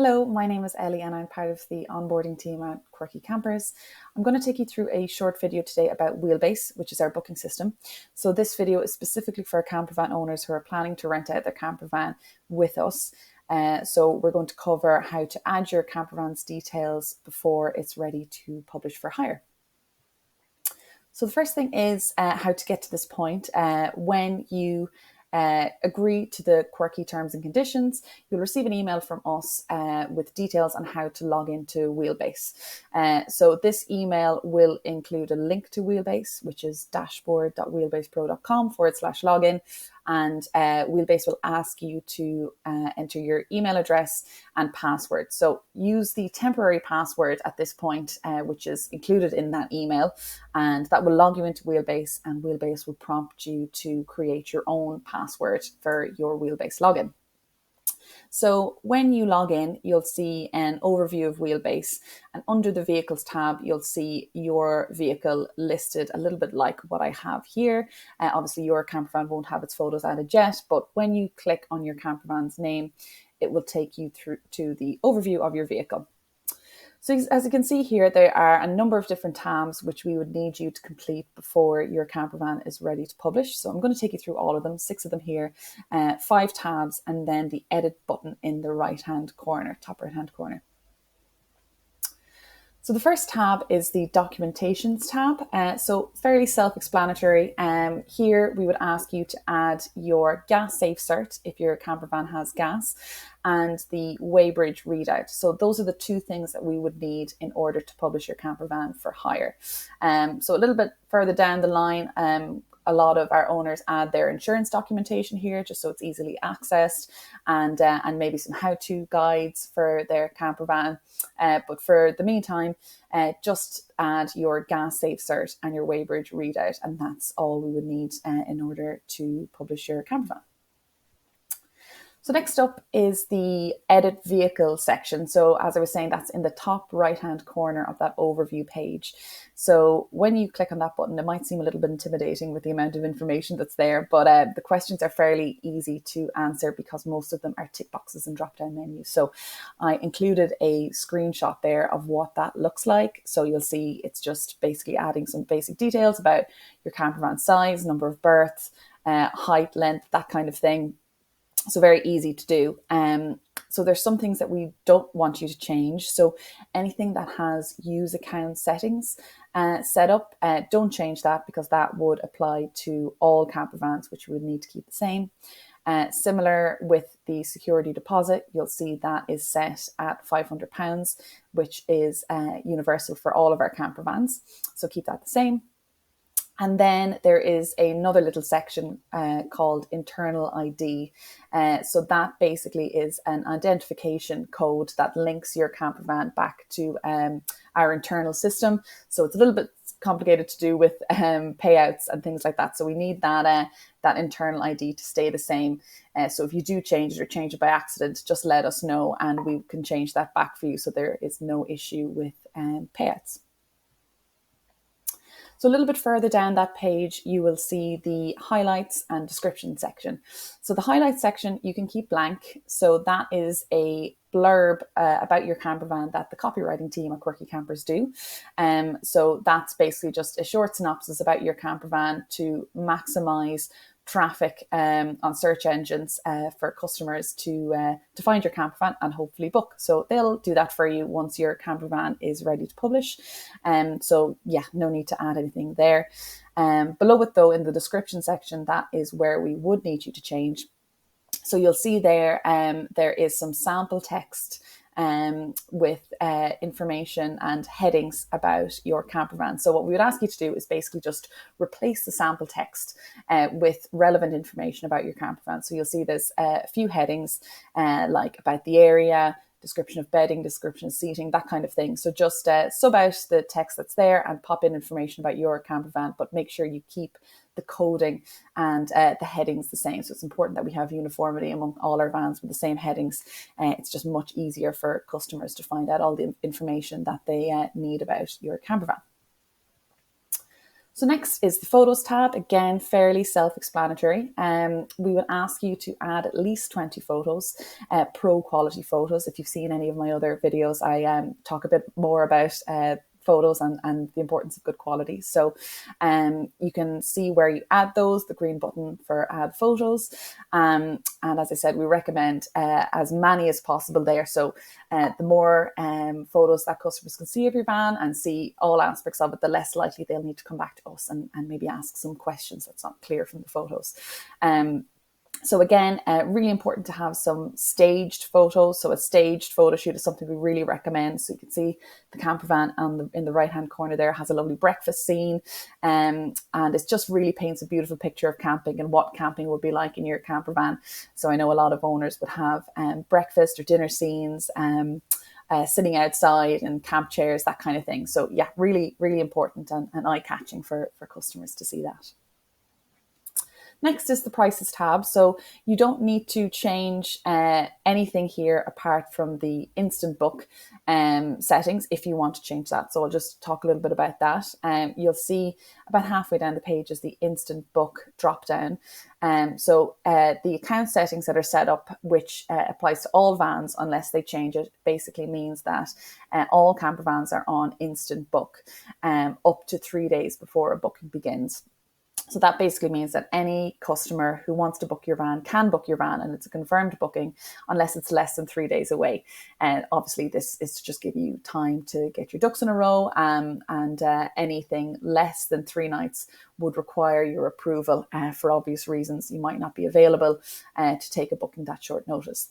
Hello, my name is Ellie and I'm part of the onboarding team at Quirky Campers. I'm going to take you through a short video today about Wheelbase, which is our booking system. So this video is specifically for campervan owners who are planning to rent out their campervan with us. So we're going to cover how to add your campervan's details before it's ready to publish for hire. So the first thing is how to get to this point. When you agree to the Quirky terms and conditions, you'll receive an email from us with details on how to log into Wheelbase. So this email will include a link to Wheelbase, which is dashboard.wheelbasepro.com/login. And Wheelbase will ask you to enter your email address and password. So use the temporary password at this point, which is included in that email, and that will log you into Wheelbase, and Wheelbase will prompt you to create your own password for your Wheelbase login. So when you log in, you'll see an overview of Wheelbase, and under the Vehicles tab, you'll see your vehicle listed a little bit like what I have here. Obviously, your campervan won't have its photos added yet, but when you click on your campervan's name, it will take you through to the overview of your vehicle. So as you can see here, there are a number of different tabs which we would need you to complete before your campervan is ready to publish. So I'm going to take you through all of them, 6 of them here, 5 tabs, and then the edit button in the right-hand corner, top right-hand corner. So the first tab is the Documentations tab. So fairly self-explanatory. Here we would ask you to add your gas safe cert if your campervan has gas, and the weighbridge readout. So those are the 2 things that we would need in order to publish your campervan for hire. So a little bit further down the line, a lot of our owners add their insurance documentation here just so it's easily accessed, and maybe some how-to guides for their campervan. But for the meantime, just add your gas safe cert and your weighbridge readout, and that's all we would need in order to publish your campervan. So next up is the edit vehicle section. So as I was saying, that's in the top right-hand corner of that overview page. So when you click on that button, it might seem a little bit intimidating with the amount of information that's there, but the questions are fairly easy to answer because most of them are tick boxes and drop-down menus. So I included a screenshot there of what that looks like. So you'll see it's just basically adding some basic details about your campervan size, number of berths, height, length, that kind of thing. So very easy to do. So there's some things that we don't want you to change. So anything that has use account settings set up, don't change that because that would apply to all campervans, which we would need to keep the same. Similar with the security deposit, you'll see that is set at £500, which is universal for all of our campervans. So keep that the same. And then there is another little section called internal ID. So that basically is an identification code that links your campervan back to our internal system. So it's a little bit complicated to do with payouts and things like that. So we need that internal ID to stay the same. So if you do change it or change it by accident, just let us know and we can change that back for you so there is no issue with payouts. So a little bit further down that page, you will see the highlights and description section. So the highlights section, you can keep blank. So that is a blurb about your campervan that the copywriting team at Quirky Campers do. So that's basically just a short synopsis about your campervan to maximize traffic on search engines for customers to find your campervan and hopefully book. So they'll do that for you once your campervan is ready to publish. So yeah, no need to add anything there. Below it though, in the description section, that is where we would need you to change. So you'll see there, there is some sample text with information and headings about your campervan. So what we would ask you to do is basically just replace the sample text with relevant information about your campervan. So you'll see there's a few headings like about the area, description of bedding, description of seating, that kind of thing. So just sub out the text that's there and pop in information about your campervan, but make sure you keep the coding and the headings the same. So it's important that we have uniformity among all our vans with the same headings. It's just much easier for customers to find out all the information that they need about your campervan. So next is the Photos tab. Again, fairly self-explanatory. We will ask you to add at least 20 photos, pro quality photos. If you've seen any of my other videos, I talk a bit more about photos and the importance of good quality. So you can see where you add those, the green button for add photos. And as I said, we recommend as many as possible there. So the more photos that customers can see of your van and see all aspects of it, the less likely they'll need to come back to us and maybe ask some questions that's not clear from the photos. So again, really important to have some staged photos. So a staged photo shoot is something we really recommend. So you can see the camper van in the right-hand corner there has a lovely breakfast scene. And it just really paints a beautiful picture of camping and what camping would be like in your camper van. So I know a lot of owners would have breakfast or dinner scenes, sitting outside and camp chairs, that kind of thing. So yeah, really, really important and eye-catching for customers to see that. Next is the prices tab. So you don't need to change anything here apart from the instant book settings if you want to change that. So I'll just talk a little bit about that. You'll see about halfway down the page is the instant book drop down. So the account settings that are set up, which applies to all vans unless they change it, basically means that all camper vans are on instant book up to 3 days before a booking begins. So that basically means that any customer who wants to book your van can book your van, and it's a confirmed booking unless it's less than 3 days away. And obviously this is to just give you time to get your ducks in a row, and anything less than 3 nights would require your approval for obvious reasons. You might not be available to take a booking that short notice.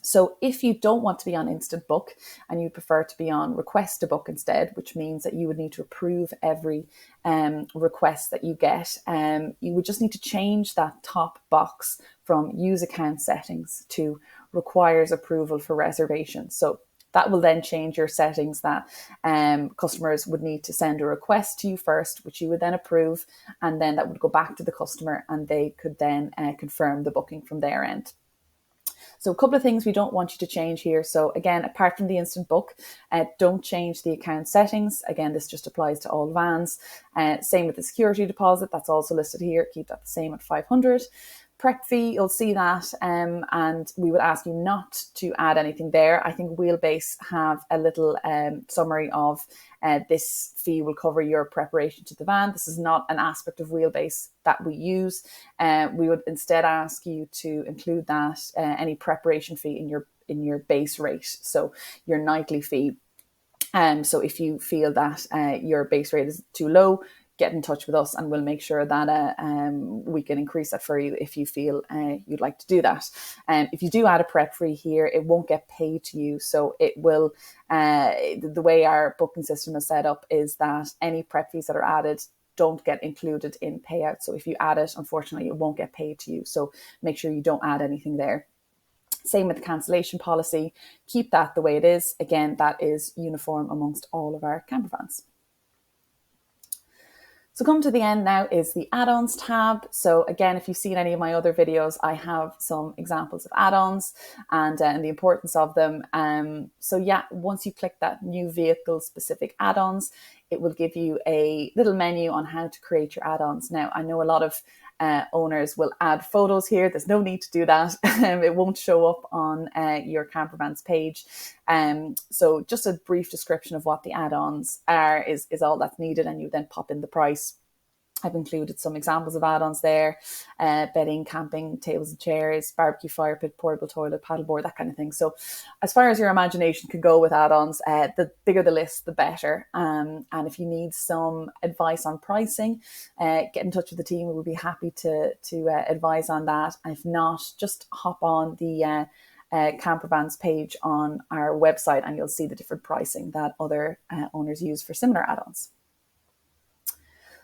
So if you don't want to be on instant book and you prefer to be on request to book instead, which means that you would need to approve every request that you get, you would just need to change that top box from use account settings to requires approval for reservation. So that will then change your settings that customers would need to send a request to you first, which you would then approve, and then that would go back to the customer and they could then confirm the booking from their end. So a couple of things we don't want you to change here. So again, apart from the instant book, don't change the account settings. Again, this just applies to all vans. Same with the security deposit. That's also listed here. Keep that the same at 500. Prep fee, you'll see that, and we would ask you not to add anything there. I think Wheelbase have a little summary of this fee will cover your preparation to the van. This is not an aspect of Wheelbase that we use. We would instead ask you to include that any preparation fee in your base rate, so your nightly fee. So if you feel that your base rate is too low, get in touch with us and we'll make sure that we can increase that for you if you feel you'd like to do that. If you do add a prep fee here, it won't get paid to you. So it will, the way our booking system is set up is that any prep fees that are added don't get included in payout. So if you add it, unfortunately, it won't get paid to you. So make sure you don't add anything there. Same with the cancellation policy. Keep that the way it is. Again, that is uniform amongst all of our camper vans. So come to the end now is the add-ons tab. So again, if you've seen any of my other videos, I have some examples of add-ons and the importance of them. So yeah, once you click that new vehicle specific add-ons, it will give you a little menu on how to create your add-ons. Now, I know a lot of owners will add photos here. There's no need to do that. It won't show up on your campervan's page. So just a brief description of what the add-ons are is all that's needed, and you then pop in the price. I've included some examples of add-ons there: bedding, camping, tables and chairs, barbecue fire pit, portable toilet, paddleboard, that kind of thing. So as far as your imagination can go with add-ons, the bigger the list, the better. And if you need some advice on pricing, get in touch with the team. We'll be happy to advise on that. And if not, just hop on the campervans page on our website and you'll see the different pricing that other owners use for similar add-ons.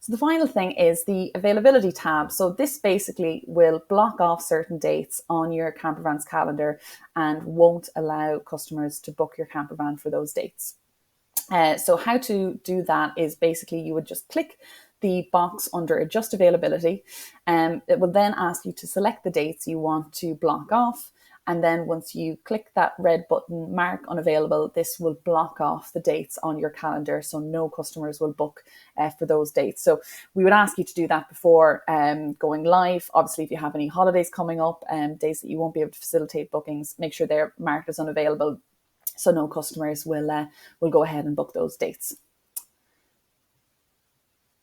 So the final thing is the availability tab. So this basically will block off certain dates on your campervan's calendar and won't allow customers to book your campervan for those dates. So how to do that is basically you would just click the box under adjust availability. It will then ask you to select the dates you want to block off. And then once you click that red button, mark unavailable, this will block off the dates on your calendar. So no customers will book for those dates. So we would ask you to do that before going live. Obviously, if you have any holidays coming up, days that you won't be able to facilitate bookings, make sure they're marked as unavailable, so no customers will go ahead and book those dates.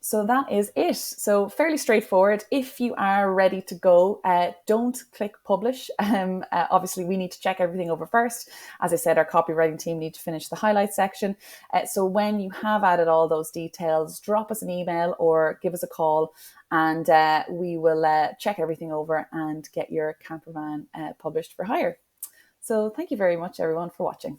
So that is it. So fairly straightforward. If you are ready to go, don't click publish. Obviously, we need to check everything over first. As I said, our copywriting team need to finish the highlight section. So when you have added all those details, drop us an email or give us a call, and we will check everything over and get your campervan published for hire. So thank you very much, everyone, for watching.